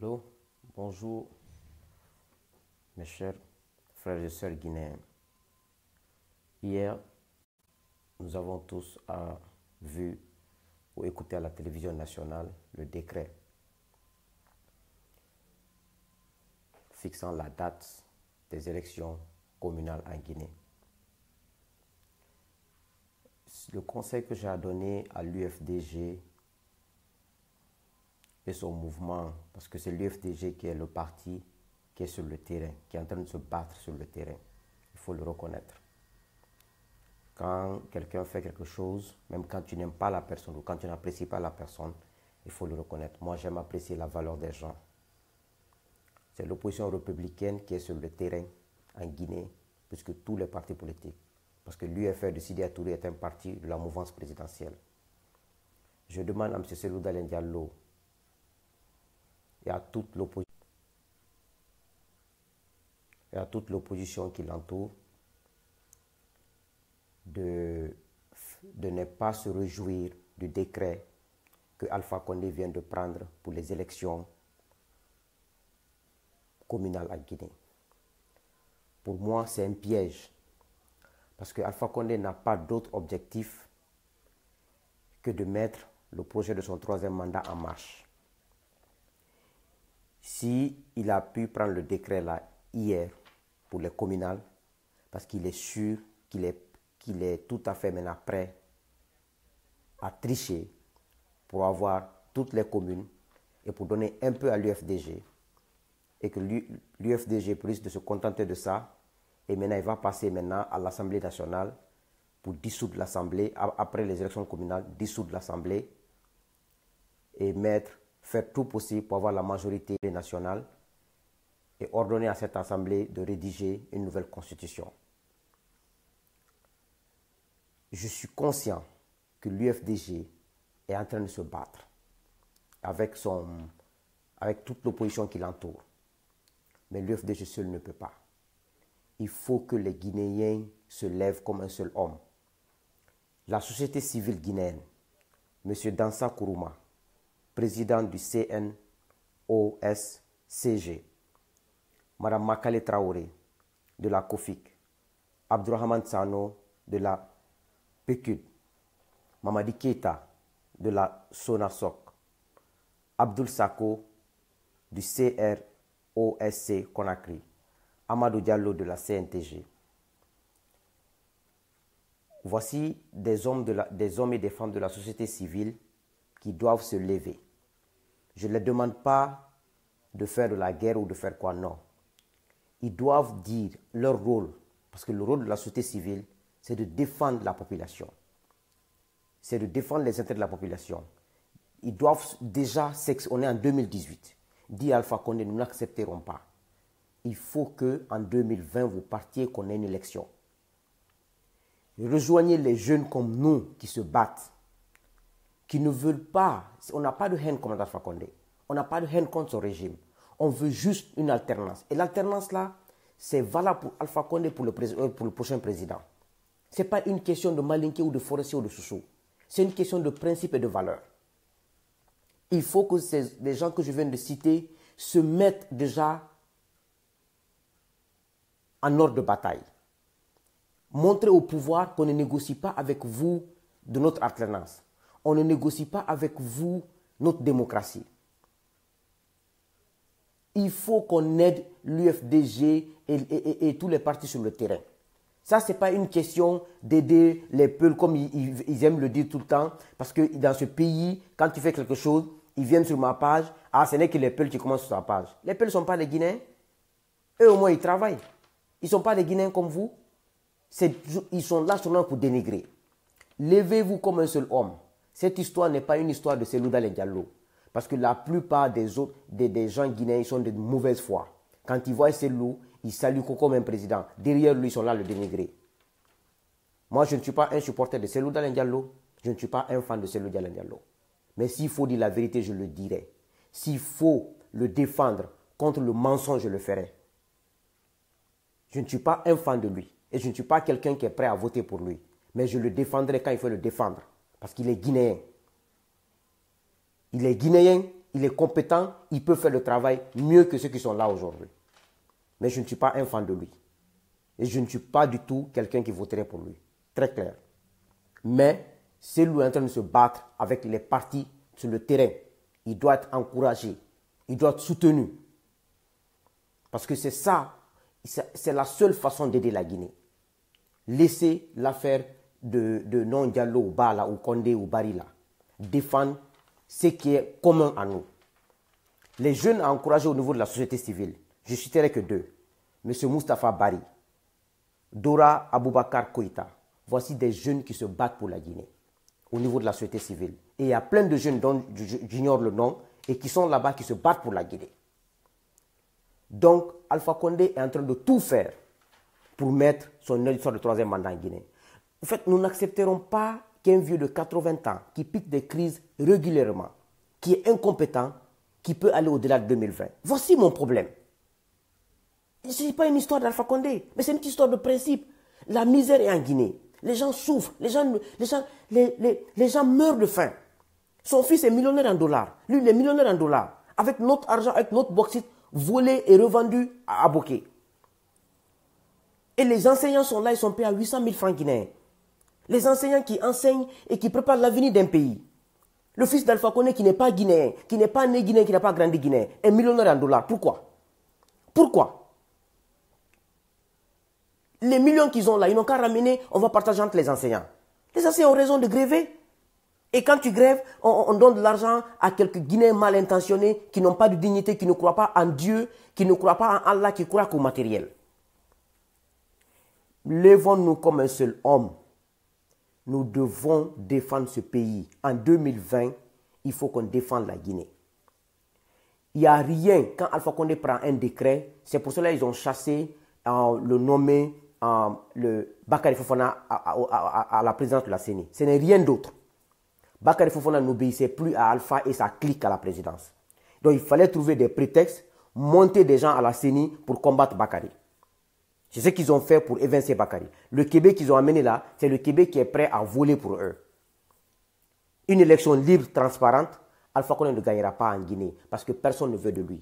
Allô, bonjour mes chers frères et sœurs guinéens. Hier, nous avons tous vu ou écouté à la télévision nationale le décret fixant la date des élections communales en Guinée. Le conseil que j'ai à donner à l'UFDG et son mouvement, parce que c'est l'UFDG qui est le parti qui est sur le terrain, qui est en train de se battre sur le terrain. Il faut le reconnaître. Quand quelqu'un fait quelque chose, même quand tu n'aimes pas la personne ou quand tu n'apprécies pas la personne, il faut le reconnaître. Moi, j'aime apprécier la valeur des gens. C'est l'opposition républicaine qui est sur le terrain en Guinée, plus que tous les partis politiques. Parce que l'UFR de Sidi Touré est un parti de la mouvance présidentielle. Je demande à M. Cellou Dalein Diallo et à toute l'opposition qui l'entoure de ne pas se réjouir du décret que Alpha Condé vient de prendre pour les élections communales en Guinée. Pour moi, c'est un piège. Parce que Alpha Condé n'a pas d'autre objectif que de mettre le projet de son troisième mandat en marche. Si il a pu prendre le décret là hier pour les communales, parce qu'il est sûr qu'il est tout à fait maintenant prêt à tricher pour avoir toutes les communes et pour donner un peu à l'UFDG, et que l'UFDG risque de se contenter de ça, et maintenant il va passer maintenant à l'Assemblée nationale pour dissoudre l'Assemblée, après les élections communales, dissoudre l'Assemblée et faire tout possible pour avoir la majorité nationale et ordonner à cette Assemblée de rédiger une nouvelle constitution. Je suis conscient que l'UFDG est en train de se battre avec toute l'opposition qui l'entoure. Mais l'UFDG seul ne peut pas. Il faut que les Guinéens se lèvent comme un seul homme. La société civile guinéenne, M. Dansa Kourouma, président du CNOSCG, Mme Makale Traoré de la COFIC, Abdourahmane Sano de la PECUD, Mamadi Keita de la SONASOC, Abdoul Sako du CROSC Conakry, Amadou Diallo de la CNTG. Voici des hommes et des femmes de la société civile qui doivent se lever. Je ne les demande pas de faire de la guerre ou de faire quoi, non. Ils doivent dire leur rôle, parce que le rôle de la société civile, c'est de défendre la population. C'est de défendre les intérêts de la population. Ils doivent déjà, on est en 2018, dit Alpha Condé, nous n'accepterons pas. Il faut qu'en 2020, vous partiez, qu'on ait une élection. Rejoignez les jeunes comme nous qui se battent, qui ne veulent pas, on n'a pas de haine contre Alpha Condé, on n'a pas de haine contre son régime, on veut juste une alternance. Et l'alternance là, c'est valable pour Alpha Condé pour le prochain président. Ce n'est pas une question de Malinké ou de Forestier ou de Soussou, c'est une question de principe et de valeur. Il faut que les gens que je viens de citer se mettent déjà en ordre de bataille. Montrez au pouvoir qu'on ne négocie pas avec vous de notre alternance. On ne négocie pas avec vous notre démocratie. Il faut qu'on aide l'UFDG et tous les partis sur le terrain. Ça, ce n'est pas une question d'aider les peuples comme ils aiment le dire tout le temps. Parce que dans ce pays, quand tu fais quelque chose, ils viennent sur ma page. Ah, ce n'est que les peuples qui commencent sur ta page. Les peuples ne sont pas des Guinéens. Eux, au moins, ils travaillent. Ils ne sont pas des Guinéens comme vous. Ils sont là seulement pour dénigrer. Levez-vous comme un seul homme. Cette histoire n'est pas une histoire de Cellou Dalein Diallo. Parce que la plupart des gens guinéens, ils sont de mauvaise foi. Quand ils voient Cellou, ils saluent comme un président. Derrière lui, ils sont là à le dénigrer. Moi, je ne suis pas un supporter de Cellou Dalein Diallo. Je ne suis pas un fan de Cellou Dalein Diallo. Mais s'il faut dire la vérité, je le dirai. S'il faut le défendre contre le mensonge, je le ferai. Je ne suis pas un fan de lui. Et je ne suis pas quelqu'un qui est prêt à voter pour lui. Mais je le défendrai quand il faut le défendre. Parce qu'il est guinéen. Il est guinéen il est compétent, il peut faire le travail mieux que ceux qui sont là aujourd'hui. Mais je ne suis pas un fan de lui. Et je ne suis pas du tout quelqu'un qui voterait pour lui. Très clair. Mais c'est lui en train de se battre avec les partis sur le terrain. Il doit être encouragé. Il doit être soutenu. Parce que c'est ça, c'est la seule façon d'aider la Guinée. Laissez l'affaire de Non Diallo ou Bala ou Condé ou Barila défendre ce qui est commun à nous. Les jeunes à encourager au niveau de la société civile, je ne citerai que deux. M. Moustapha Bari, Dora Aboubakar Koïta. Voici des jeunes qui se battent pour la Guinée au niveau de la société civile. Et il y a plein de jeunes dont j'ignore le nom et qui sont là-bas qui se battent pour la Guinée. Donc, Alpha Condé est en train de tout faire pour mettre son histoire de troisième mandat en Guinée. En fait, nous n'accepterons pas qu'un vieux de 80 ans qui pique des crises régulièrement, qui est incompétent, qui peut aller au-delà de 2020. Voici mon problème. Ce n'est pas une histoire d'Alpha Condé, mais c'est une histoire de principe. La misère est en Guinée. Les gens souffrent, les gens meurent de faim. Son fils est millionnaire en dollars. Lui, il est millionnaire en dollars. Avec notre argent, avec notre bauxite volé et revendu à Aboké. Et les enseignants sont là, ils sont payés à 800 000 francs guinéens. Les enseignants qui enseignent et qui préparent l'avenir d'un pays. Le fils d'Alpha Condé qui n'est pas guinéen, qui n'est pas né guinéen, qui n'a pas grandi guinéen, est millionnaire en dollars. Pourquoi? Pourquoi? Les millions qu'ils ont là, ils n'ont qu'à ramener, on va partager entre les enseignants. Les enseignants ont raison de gréver. Et quand tu grèves, on donne de l'argent à quelques Guinéens mal intentionnés qui n'ont pas de dignité, qui ne croient pas en Dieu, qui ne croient pas en Allah, qui croient qu'au matériel. Lèvons-nous comme un seul homme. Nous devons défendre ce pays. En 2020, il faut qu'on défende la Guinée. Il n'y a rien. Quand Alpha Condé prend un décret, c'est pour cela qu'ils ont chassé le nommé le Bakary Fofana à la présidence de la CENI. Ce n'est rien d'autre. Bakary Fofana n'obéissait plus à Alpha et sa clique à la présidence. Donc il fallait trouver des prétextes, monter des gens à la CENI pour combattre Bakary. C'est ce qu'ils ont fait pour évincer Bakary. Le Québec qu'ils ont amené là, c'est le Québec qui est prêt à voler pour eux. Une élection libre, transparente, Alpha Condé ne gagnera pas en Guinée parce que personne ne veut de lui.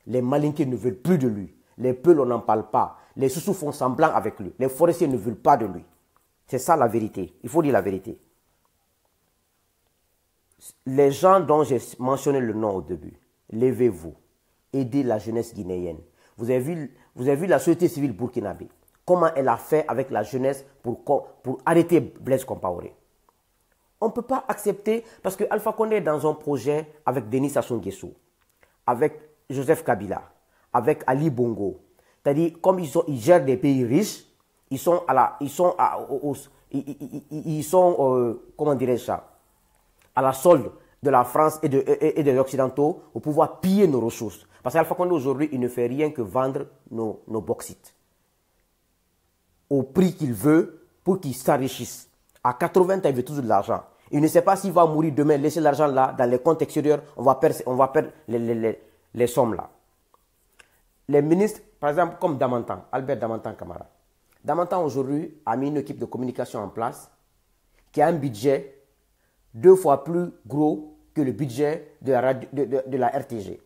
Les Malinqués ne veulent plus de lui. Les Peuls, on n'en parle pas. Les Soussous font semblant avec lui. Les forestiers ne veulent pas de lui. C'est ça la vérité. Il faut dire la vérité. Les gens dont j'ai mentionné le nom au début, levez-vous. Aidez la jeunesse guinéenne. Vous avez vu la société civile burkinabé. Comment elle a fait avec la jeunesse pour arrêter Blaise Compaoré. On ne peut pas accepter, parce que Alpha Condé est dans un projet avec Denis Sassou Nguesso, avec Joseph Kabila, avec Ali Bongo. C'est-à-dire, comme ils gèrent des pays riches, comment dirais-je ça, à la solde de la France et des Occidentaux pour pouvoir piller nos ressources. Parce qu'Alpha Condé aujourd'hui, il ne fait rien que vendre nos bauxites au prix qu'il veut pour qu'il s'enrichisse. À 80 ans, il veut toujours de l'argent. Il ne sait pas s'il va mourir demain, laisser l'argent là, dans les comptes extérieurs, on va perdre les sommes là. Les ministres, par exemple, comme Damantan, Albert Damantan Camara. Damantan aujourd'hui a mis une équipe de communication en place qui a un budget 2 fois plus gros que le budget de la RTG.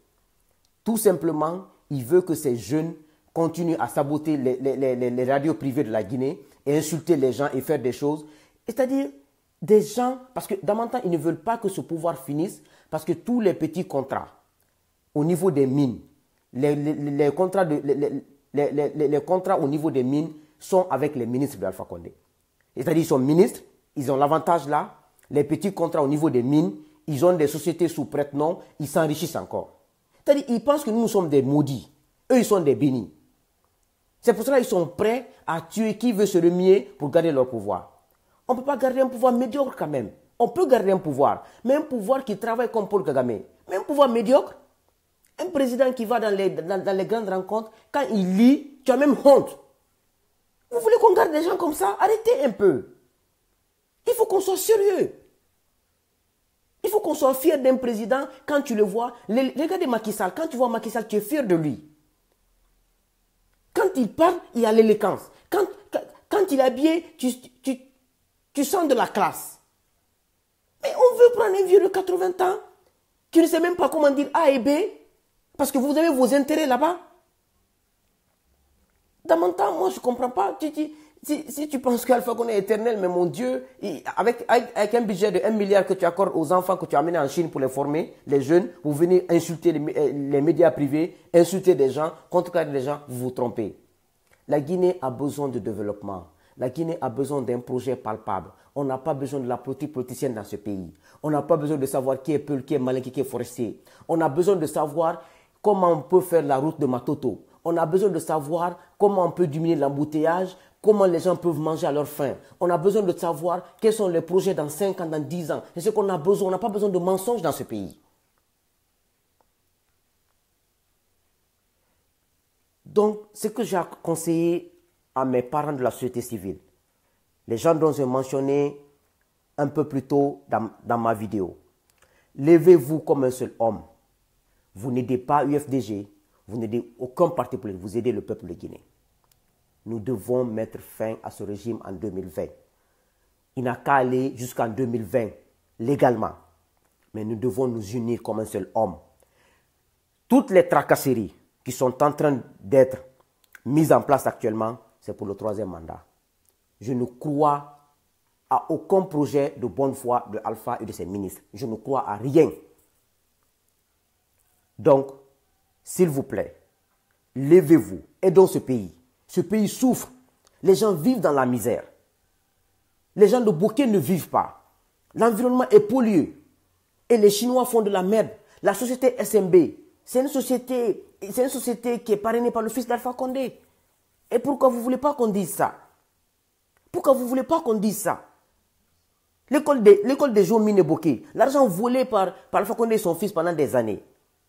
Tout simplement, il veut que ces jeunes continuent à saboter les radios privées de la Guinée et insulter les gens et faire des choses. C'est-à-dire des gens, parce que Damantan, ils ne veulent pas que ce pouvoir finisse, parce que tous les petits contrats au niveau des mines, les contrats au niveau des mines sont avec les ministres d'Alpha Condé. C'est-à-dire ils sont ministres, ils ont l'avantage là, les petits contrats au niveau des mines, ils ont des sociétés sous prête-nom, ils s'enrichissent encore. C'est-à-dire ils pensent que nous sommes des maudits. Eux, ils sont des bénis. C'est pour cela qu'ils sont prêts à tuer qui veut se remuer pour garder leur pouvoir. On ne peut pas garder un pouvoir médiocre quand même. On peut garder un pouvoir, mais un pouvoir qui travaille comme Paul Kagame. Mais un pouvoir médiocre. Un président qui va dans les grandes rencontres, quand il lit, tu as même honte. Vous voulez qu'on garde des gens comme ça? Arrêtez un peu. Il faut qu'on soit sérieux. Il faut qu'on soit fier d'un président quand tu le vois. Regardez Macky Sall. Quand tu vois Macky Sall, tu es fier de lui. Quand il parle, il y a l'élégance. Quand il est habillé, tu sens de la classe. Mais on veut prendre un vieux de 80 ans Tu ne sais même pas comment dire A et B parce que vous avez vos intérêts là-bas. Dans mon temps, moi, je ne comprends pas. Si tu penses qu'Alpha Condé est éternel, mais mon Dieu, avec un budget de 1 milliard que tu accordes aux enfants que tu as amenés en Chine pour les former, les jeunes, vous venez insulter les médias privés, insulter des gens, contrecarrer des gens, vous vous trompez. La Guinée a besoin de développement. La Guinée a besoin d'un projet palpable. On n'a pas besoin de la politique politicienne dans ce pays. On n'a pas besoin de savoir qui est Peul, qui est Malin, qui est forestier. On a besoin de savoir comment on peut faire la route de Matoto. On a besoin de savoir comment on peut diminuer l'embouteillage, comment les gens peuvent manger à leur faim. On a besoin de savoir quels sont les projets dans 5 ans, dans 10 ans. C'est ce qu'on a besoin. On n'a pas besoin de mensonges dans ce pays. Donc, ce que j'ai conseillé à mes parents de la société civile, les gens dont j'ai mentionné un peu plus tôt dans ma vidéo, levez-vous comme un seul homme. Vous n'aidez pas UFDG, vous n'aidez aucun parti politique, vous aidez le peuple de Guinée. Nous devons mettre fin à ce régime en 2020. Il n'a qu'à aller jusqu'en 2020, légalement. Mais nous devons nous unir comme un seul homme. Toutes les tracasseries qui sont en train d'être mises en place actuellement, c'est pour le 3e mandat. Je ne crois à aucun projet de bonne foi de Alpha et de ses ministres. Je ne crois à rien. Donc, s'il vous plaît, levez-vous, aidons ce pays. Ce pays souffre. Les gens vivent dans la misère. Les gens de Bokeh ne vivent pas. L'environnement est pollué. Et les Chinois font de la merde. La société SMB, c'est une société qui est parrainée par le fils d'Alpha Condé. Et pourquoi vous ne voulez pas qu'on dise ça? Pourquoi vous ne voulez pas qu'on dise ça? L'école des Jomine et Bokeh, l'argent volé par Alpha Condé et son fils pendant des années.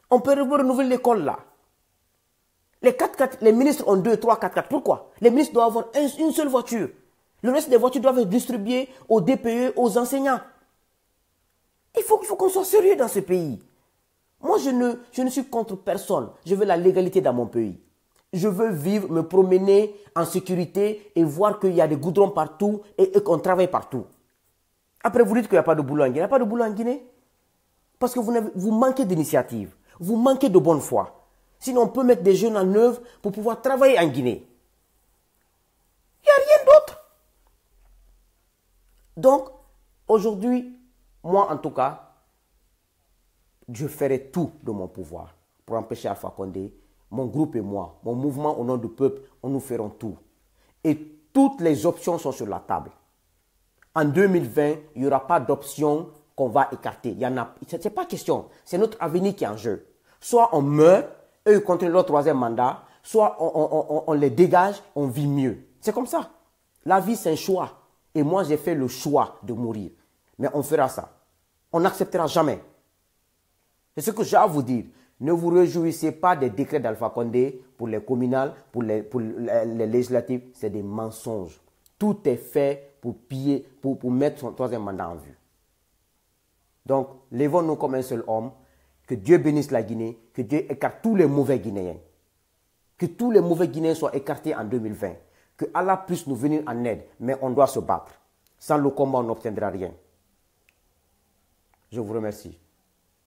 On peut renouveler l'école là. Les 4x4, les ministres ont 2, 3, 4x4. Pourquoi? Les ministres doivent avoir une seule voiture. Le reste des voitures doivent être distribuées aux DPE, aux enseignants. Il faut qu'on soit sérieux dans ce pays. Moi, je ne suis contre personne. Je veux la légalité dans mon pays. Je veux vivre, me promener en sécurité et voir qu'il y a des goudrons partout et qu'on travaille partout. Après, vous dites qu'il n'y a pas de boulot en Guinée. Il n'y a pas de boulot en Guinée parce que vous manquez d'initiative. Vous manquez de bonne foi. Sinon, on peut mettre des jeunes en œuvre pour pouvoir travailler en Guinée. Il n'y a rien d'autre. Donc, aujourd'hui, moi en tout cas, je ferai tout de mon pouvoir pour empêcher Alpha Condé, mon groupe et moi, mon mouvement au nom du peuple, nous ferons tout. Et toutes les options sont sur la table. En 2020, il n'y aura pas d'option qu'on va écarter. Ce n'est pas question. C'est notre avenir qui est en jeu. Soit on meurt, eux ils continuent leur 3e mandat, soit on les dégage, on vit mieux. C'est comme ça. La vie, c'est un choix. Et moi, j'ai fait le choix de mourir. Mais on fera ça. On n'acceptera jamais. C'est ce que j'ai à vous dire. Ne vous réjouissez pas des décrets d'Alpha Condé pour les communales, pour les législatives. C'est des mensonges. Tout est fait pour piller, pour mettre son 3e mandat en vue. Donc, levons-nous comme un seul homme. Que Dieu bénisse la Guinée. Que Dieu écarte tous les mauvais Guinéens. Que tous les mauvais Guinéens soient écartés en 2020. Que Allah puisse nous venir en aide. Mais on doit se battre. Sans le combat, on n'obtiendra rien. Je vous remercie.